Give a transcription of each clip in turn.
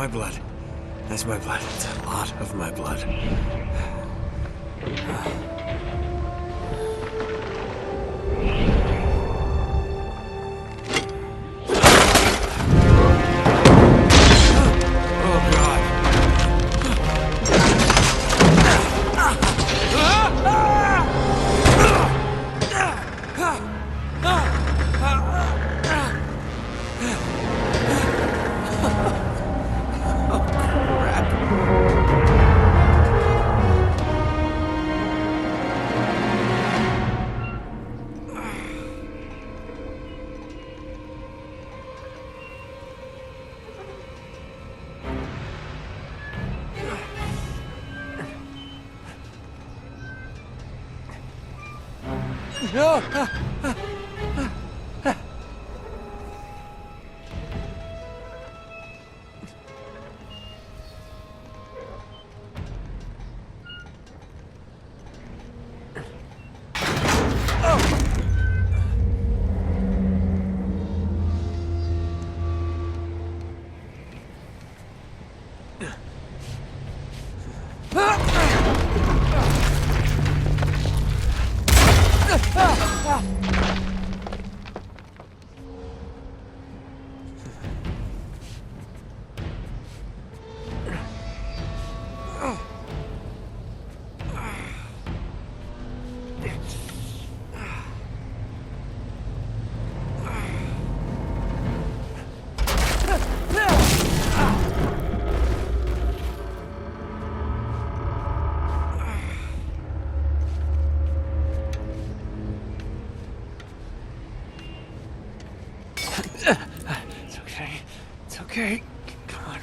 my blood. That's my blood. It's a lot of my blood. No! Okay, come on.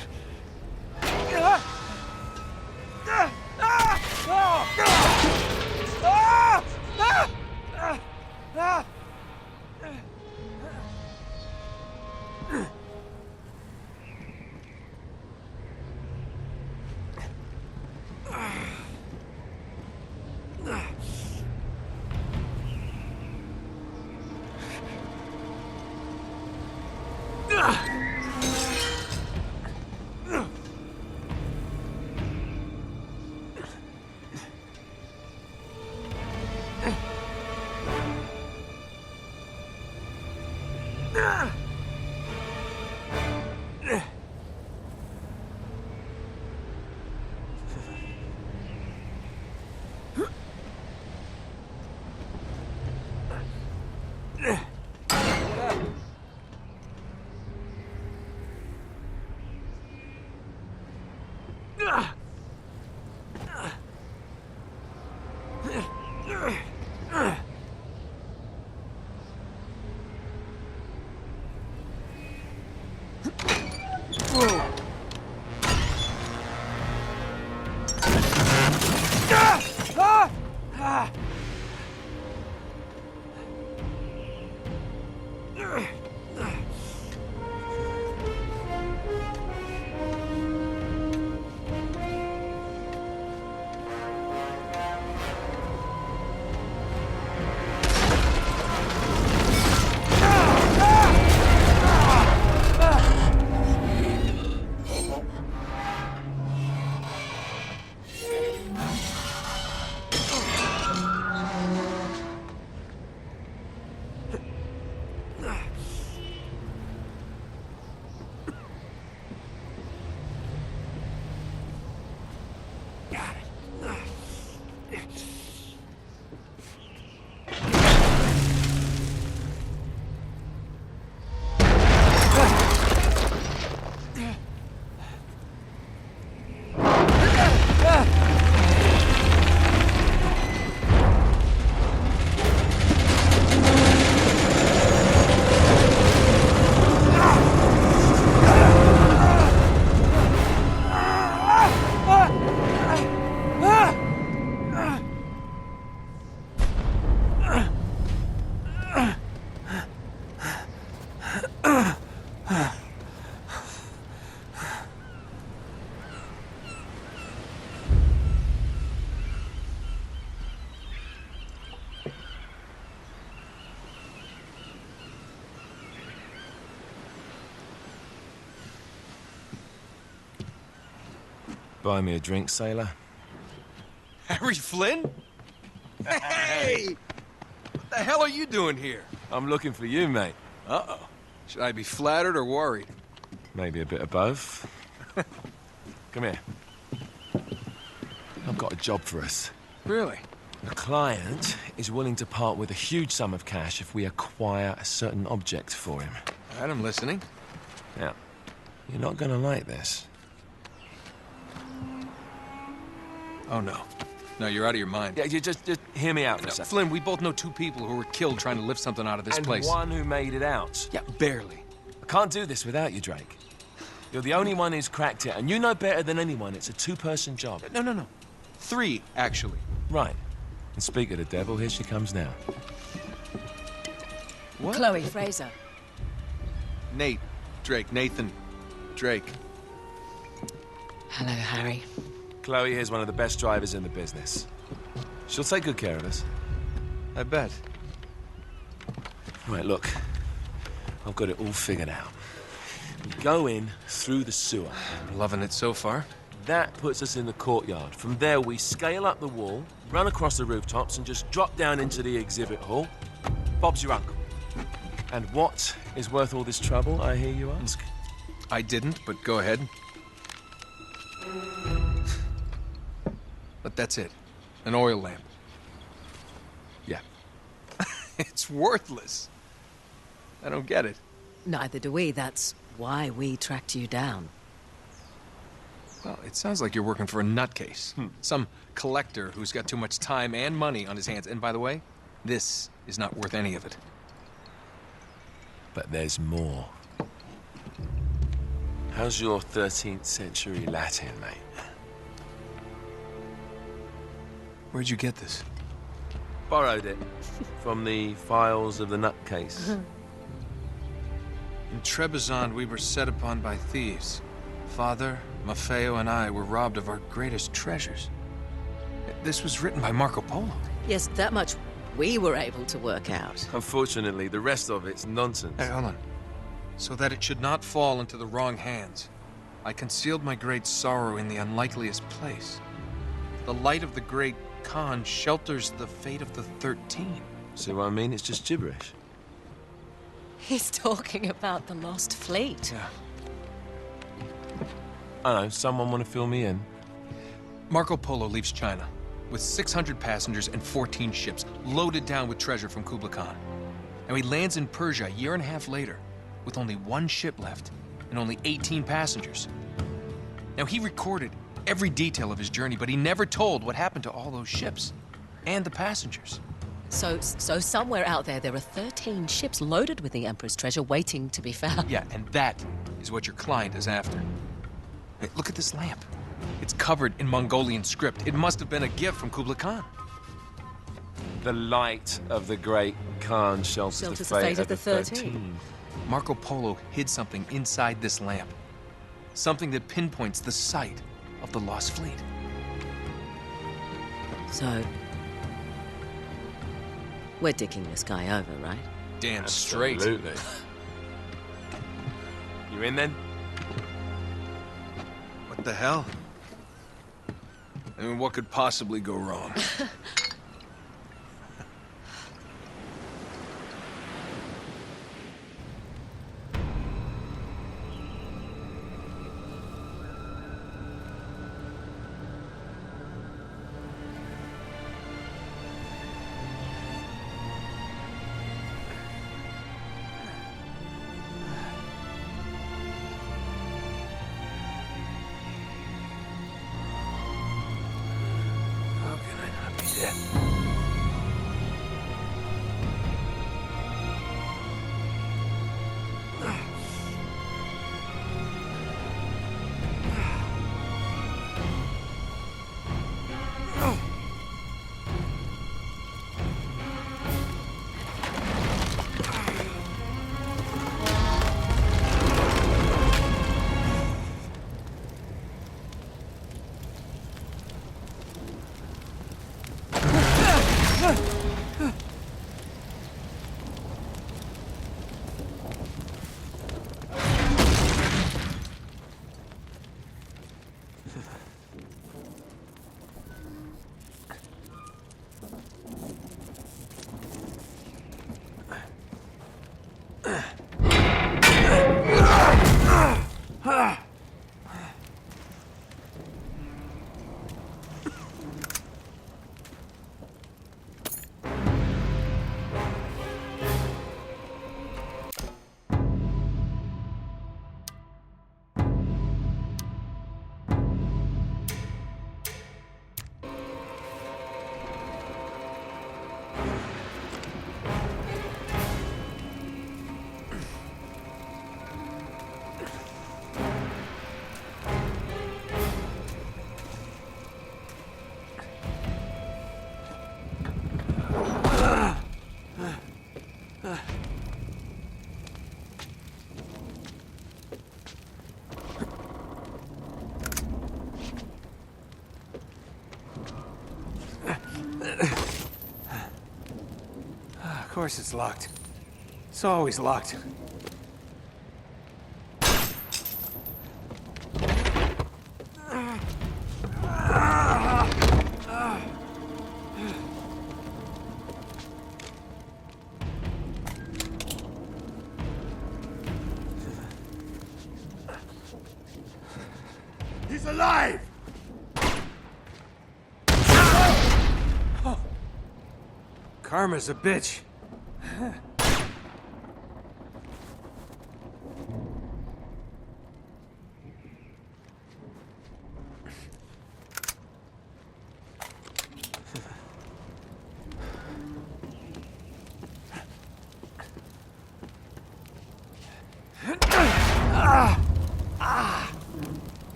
Buy me a drink, sailor. Harry Flynn? Hey! What the hell are you doing here? I'm looking for you, mate. Uh-oh. Should I be flattered or worried? Maybe a bit of both. Come here. I've got a job for us. Really? The client is willing to part with a huge sum of cash if we acquire a certain object for him. All right, I'm listening. Now, you're not gonna like this. Oh, no. No, you're out of your mind. Yeah, you just hear me out for a No, second. Flynn, we both know two people who were killed trying to lift something out of this And place. one who made it out. Yeah, barely. I can't do this without you, Drake. You're the only one who's cracked it, and you know better than anyone it's a two-person job. No. 3, actually. Right. And speak of the devil, here she comes now. What? Chloe Fraser. Nate. Drake. Nathan. Drake. Hello, Harry. Chloe here's one of the best drivers in the business. She'll take good care of us. I bet. Right, look. I've got it all figured out. We go in through the sewer. Loving it so far. That puts us in the courtyard. From there, we scale up the wall, run across the rooftops, and just drop down into the exhibit hall. Bob's your uncle. And what is worth all this trouble, I hear you ask? I didn't, but go ahead. But that's it. An oil lamp. Yeah. It's worthless. I don't get it. Neither do we. That's why we tracked you down. Well, it sounds like you're working for a nutcase. Some collector who's got too much time and money on his hands. And by the way, this is not worth any of it. But there's more. How's your 13th century Latin, mate? Where'd you get this? Borrowed it from the files of the nutcase. In Trebizond, we were set upon by thieves. Father, Maffeo, and I were robbed of our greatest treasures. This was written by Marco Polo. Yes, that much we were able to work out. Unfortunately, the rest of it's nonsense. Hey, hold on. So that it should not fall into the wrong hands, I concealed my great sorrow in the unlikeliest place. The light of the great Khan shelters the fate of the 13. See what I mean? It's just gibberish. He's talking about the lost fleet. Yeah. I don't know, someone want to fill me in? Marco Polo leaves China with 600 passengers and 14 ships loaded down with treasure from Kublai Khan. And he lands in Persia a year and a half later with only 1 ship left and only 18 passengers. Now, he recorded every detail of his journey, but he never told what happened to all those ships and the passengers. So somewhere out there are 13 ships loaded with the Emperor's treasure waiting to be found. Yeah, and that is what your client is after. Hey, look at this lamp. It's covered in Mongolian script. It must have been a gift from Kublai Khan. The light of the great Khan shelters the fate of the 13. Marco Polo hid something inside this lamp. Something that pinpoints the site of the lost fleet. So, we're dicking this guy over, right? Damn straight. Absolutely. You in then? What the hell? I mean, what could possibly go wrong? How can I not be dead? course it's locked. It's always locked. He's alive! Karma's a bitch.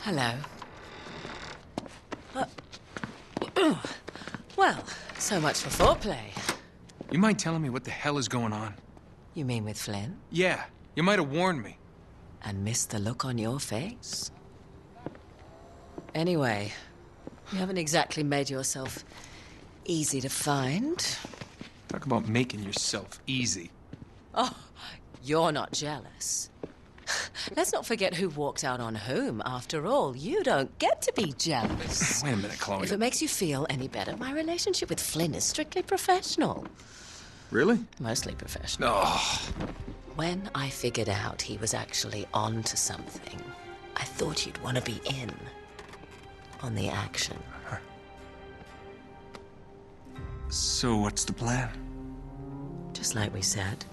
Hello. Well, so much for foreplay. You mind telling me what the hell is going on? You mean with Flynn? Yeah, you might have warned me. And missed the look on your face? Anyway, you haven't exactly made yourself easy to find. Talk about making yourself easy. Oh, you're not jealous. Let's not forget who walked out on whom. After all, you don't get to be jealous. Wait a minute, Chloe. If it makes you feel any better, my relationship with Flynn is strictly professional. Really? Mostly professional. Oh, When I figured out he was actually on to something, I thought you'd want to be in on the action. so what's the plan? Just like we said.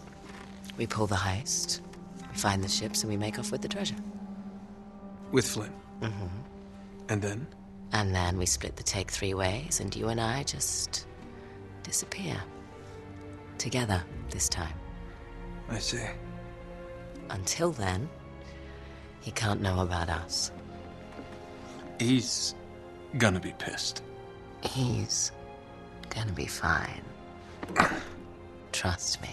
We pull the heist, we find the ships, and we make off with the treasure. With Flynn? Mm-hmm. And then? And then we split the take 3 ways, and you and I just disappear. Together, this time. I see. Until then, he can't know about us. He's gonna be pissed. He's gonna be fine. Trust me.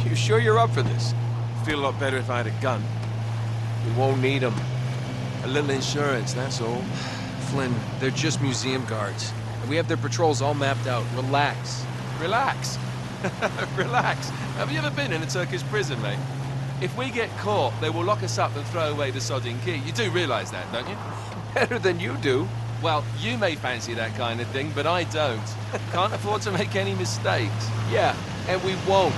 You sure you're up for this? Feel a lot better if I had a gun. We won't need them. A little insurance, that's all. Flynn, they're just museum guards. And we have their patrols all mapped out. Relax. Relax. Relax. Have you ever been in a Turkish prison, mate? If we get caught, they will lock us up and throw away the sodding key. You do realize that, don't you? Better than you do. Well, you may fancy that kind of thing, but I don't. Can't afford to make any mistakes. Yeah, and we won't.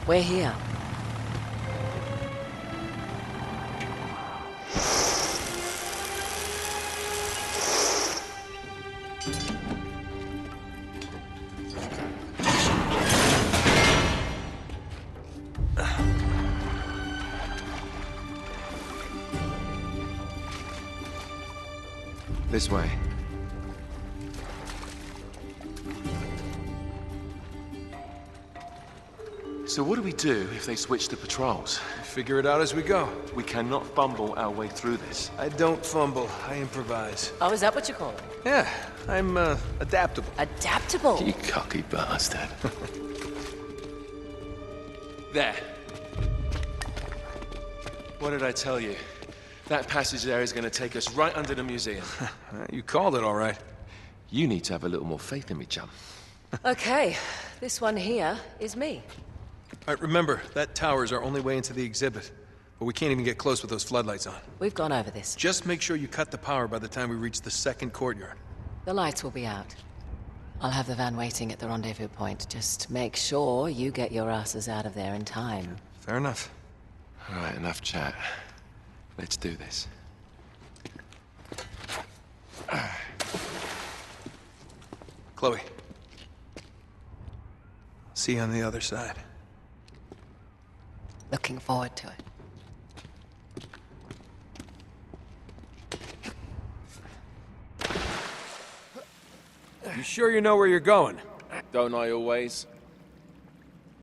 We're here. This way. So what do we do if they switch to patrols? Figure it out as we go. We cannot fumble our way through this. I don't fumble, I improvise. Oh, is that what you call it? Yeah, I'm, adaptable. Adaptable. You cocky bastard. There. What did I tell you? That passage there is going to take us right under the museum. You called it all right. You need to have a little more faith in me, chum. Okay, this one here is me. All right, remember, that tower is our only way into the exhibit. But we can't even get close with those floodlights on. We've gone over this. Just make sure you cut the power by the time we reach the second courtyard. The lights will be out. I'll have the van waiting at the rendezvous point. Just make sure you get your asses out of there in time. Fair enough. All right, enough chat. Let's do this. Chloe. See you on the other side. Looking forward to it. You sure you know where you're going? Don't I always?